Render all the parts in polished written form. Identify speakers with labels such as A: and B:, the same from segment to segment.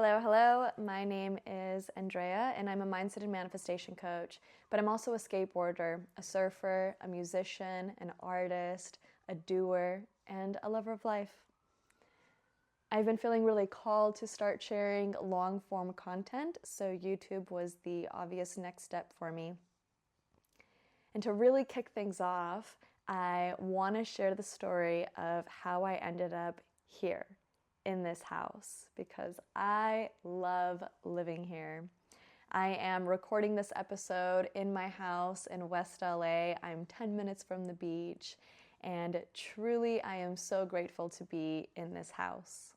A: Hello, hello. My name is Andrea, and I'm a mindset and manifestation coach, but I'm also a skateboarder, a surfer, a musician, an artist, a doer, and a lover of life. I've been feeling really called to start sharing long-form content, so YouTube was the obvious next step for me. And to really kick things off, I want to share the story of how I ended up here in this house because I love living here. I am recording this episode in my house in West LA. I'm 10 minutes from the beach, and truly I am so grateful to be in this house.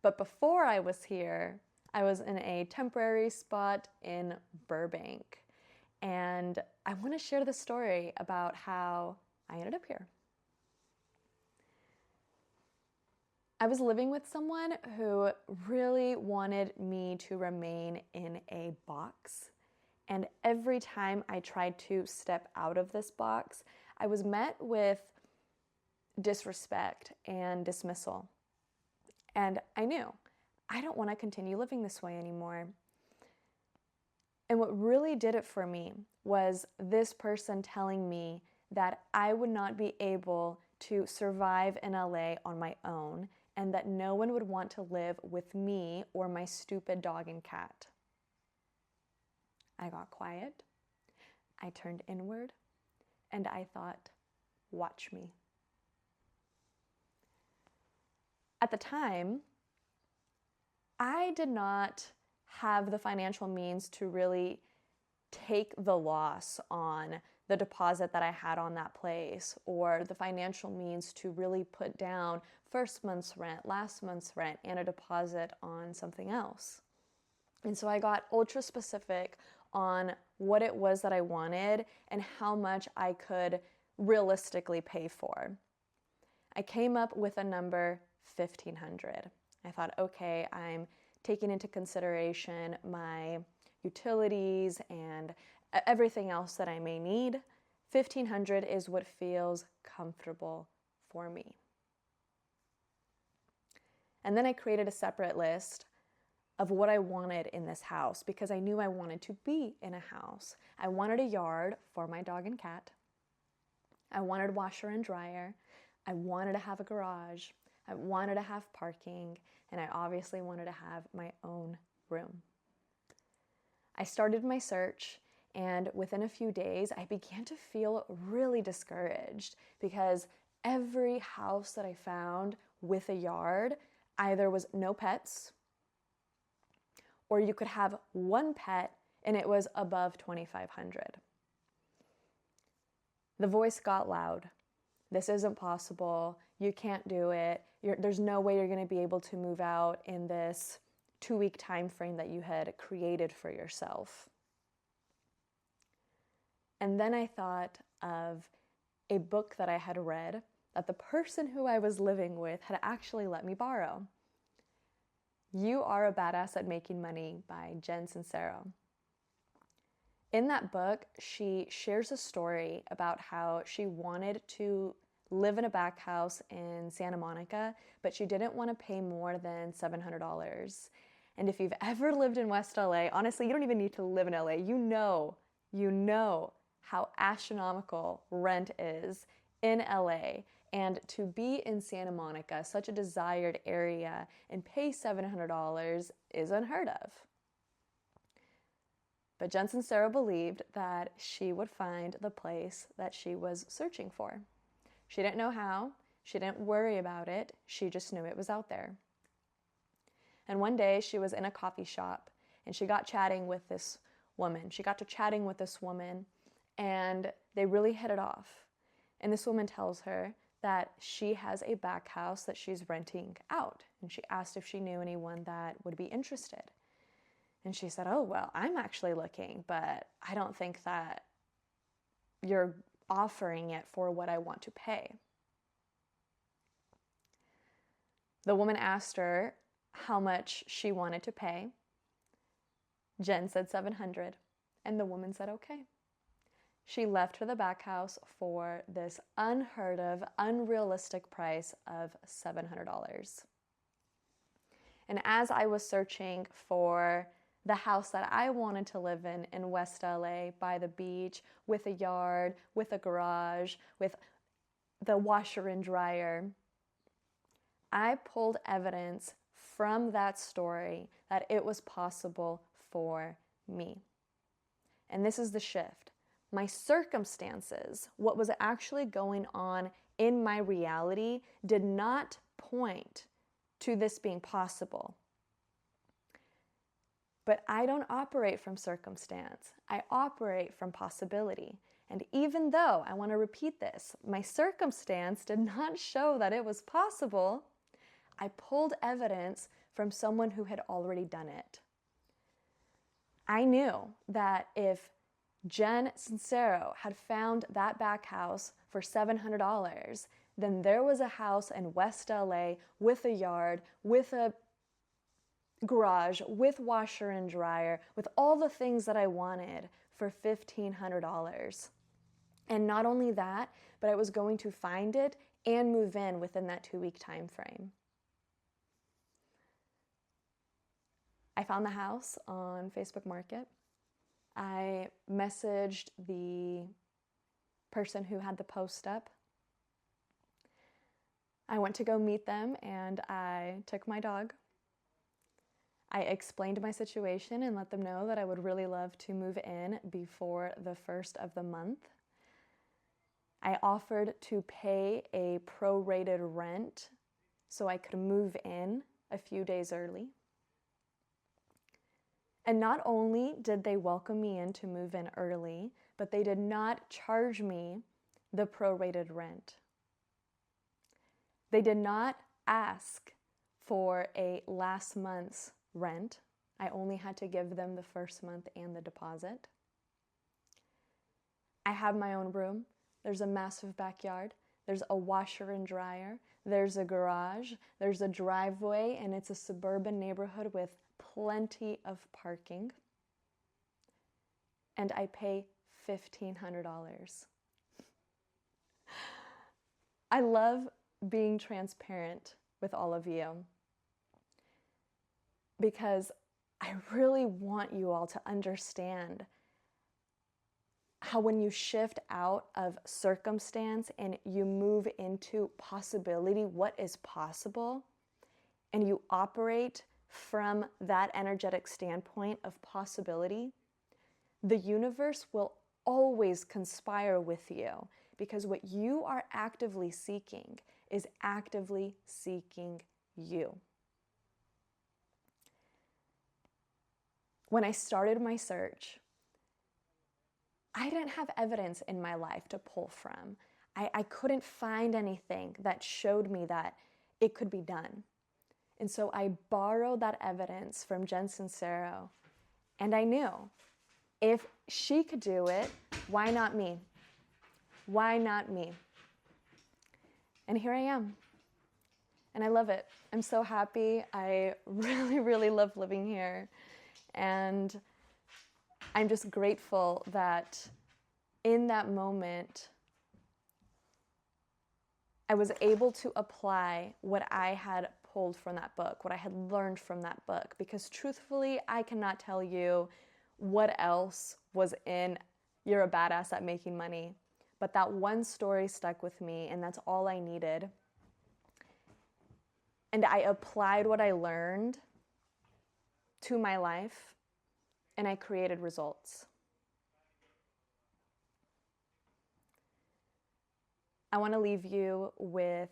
A: But before I was here, I was in a temporary spot in Burbank. And I want to share the story about how I ended up here. I was living with someone who really wanted me to remain in a box. And every time I tried to step out of this box, I was met with disrespect and dismissal. And I knew I don't want to continue living this way anymore. And what really did it for me was this person telling me that I would not be able to survive in LA on my own and that no one would want to live with me or my stupid dog and cat. I got quiet, I turned inward, and I thought, watch me. At the time, I did not have the financial means to really take the loss on the deposit that I had on that place, or the financial means to really put down first month's rent, last month's rent, and a deposit on something else. And so I got ultra specific on what it was that I wanted and how much I could realistically pay for. I came up with a number $1,500. I thought, okay, I'm taking into consideration my utilities and everything else that I may need. $1,500 is what feels comfortable for me. And then I created a separate list of what I wanted in this house because I knew I wanted to be in a house. I wanted a yard for my dog and cat. I wanted washer and dryer. I wanted to have a garage. I wanted to have parking, and I obviously wanted to have my own room. I started my search, and within a few days, I began to feel really discouraged because every house that I found with a yard either was no pets, or you could have one pet and it was above $2,500. The voice got loud. This isn't possible. You can't do it. There's no way you're going to be able to move out in this 2-week time frame that you had created for yourself. And then I thought of a book that I had read that the person who I was living with had actually let me borrow. You Are a Badass at Making Money by Jen Sincero. In that book, she shares a story about how she wanted to live in a back house in Santa Monica, but she didn't want to pay more than $700. And if you've ever lived in West LA, honestly, you don't even need to live in LA. You know how astronomical rent is in LA. And to be in Santa Monica, such a desired area, and pay $700 is unheard of. But Jen Sincero believed that she would find the place that she was searching for. She didn't know how, she didn't worry about it, she just knew it was out there. And one day she was in a coffee shop and she got chatting with this woman. She got to chatting with this woman and they really hit it off. And this woman tells her that she has a back house that she's renting out. And she asked if she knew anyone that would be interested. And she said, oh, well, I'm actually looking, but I don't think that you're offering it for what I want to pay. The woman asked her how much she wanted to pay. Jen said $700, and the woman said, okay. She left for the back house for this unheard of, unrealistic price of $700. And as I was searching for the house that I wanted to live in West LA, by the beach, with a yard, with a garage, with the washer and dryer, I pulled evidence from that story that it was possible for me. And this is the shift. My circumstances, what was actually going on in my reality, did not point to this being possible. But I don't operate from circumstance. I operate from possibility. And even though, I want to repeat this, my circumstance did not show that it was possible, I pulled evidence from someone who had already done it. I knew that if Jen Sincero had found that back house for $700, then there was a house in West LA with a yard, with a garage, with washer and dryer, with all the things that I wanted for $1,500. And not only that, but I was going to find it and move in within that 2-week time frame. I found the house on Facebook Market. I messaged the person who had the post up. I went to go meet them and I took my dog. I explained my situation and let them know that I would really love to move in before the first of the month. I offered to pay a prorated rent so I could move in a few days early. And not only did they welcome me in to move in early, but they did not charge me the prorated rent. They did not ask for a last month's rent. I only had to give them the first month and the deposit. I have my own room. There's a massive backyard. There's a washer and dryer. There's a garage. There's a driveway, and it's a suburban neighborhood with plenty of parking. And I pay $1,500. I love being transparent with all of you because I really want you all to understand how when you shift out of circumstance and you move into possibility, what is possible, and you operate from that energetic standpoint of possibility, the universe will always conspire with you because what you are actively seeking is actively seeking you. When I started my search, I didn't have evidence in my life to pull from. I couldn't find anything that showed me that it could be done. And so I borrowed that evidence from Jen Sincero. And I knew if she could do it, why not me? Why not me? And here I am. And I love it. I'm so happy. I really, really love living here. And I'm just grateful that in that moment, I was able to apply what I had pulled from that book, what I had learned from that book, because truthfully, I cannot tell you what else was in You're a Badass at Making Money, but that one story stuck with me, and that's all I needed. And I applied what I learned to my life, and I created results. I want to leave you with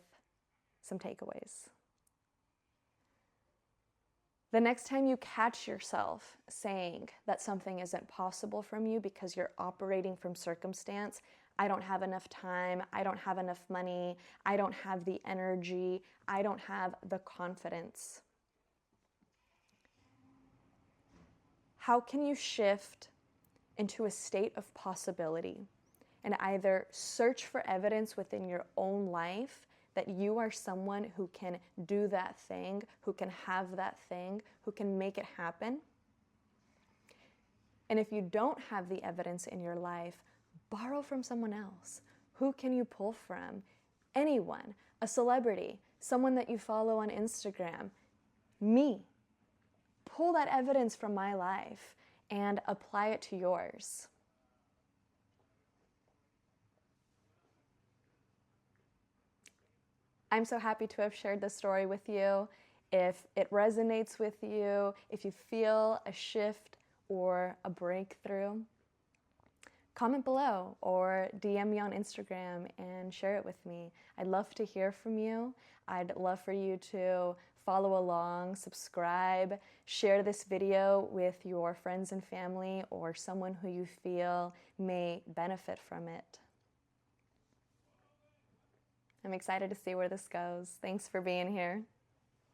A: some takeaways. The next time you catch yourself saying that something isn't possible from you because you're operating from circumstance, I don't have enough time, I don't have enough money, I don't have the energy, I don't have the confidence. How can you shift into a state of possibility and either search for evidence within your own life that you are someone who can do that thing, who can have that thing, who can make it happen? And if you don't have the evidence in your life, borrow from someone else. Who can you pull from? Anyone, a celebrity, someone that you follow on Instagram. me. Pull that evidence from my life and apply it to yours. I'm so happy to have shared this story with you. If it resonates with you, if you feel a shift or a breakthrough, comment below or DM me on Instagram and share it with me. I'd love to hear from you. I'd love for you to follow along, subscribe, share this video with your friends and family or someone who you feel may benefit from it. I'm excited to see where this goes. Thanks for being here.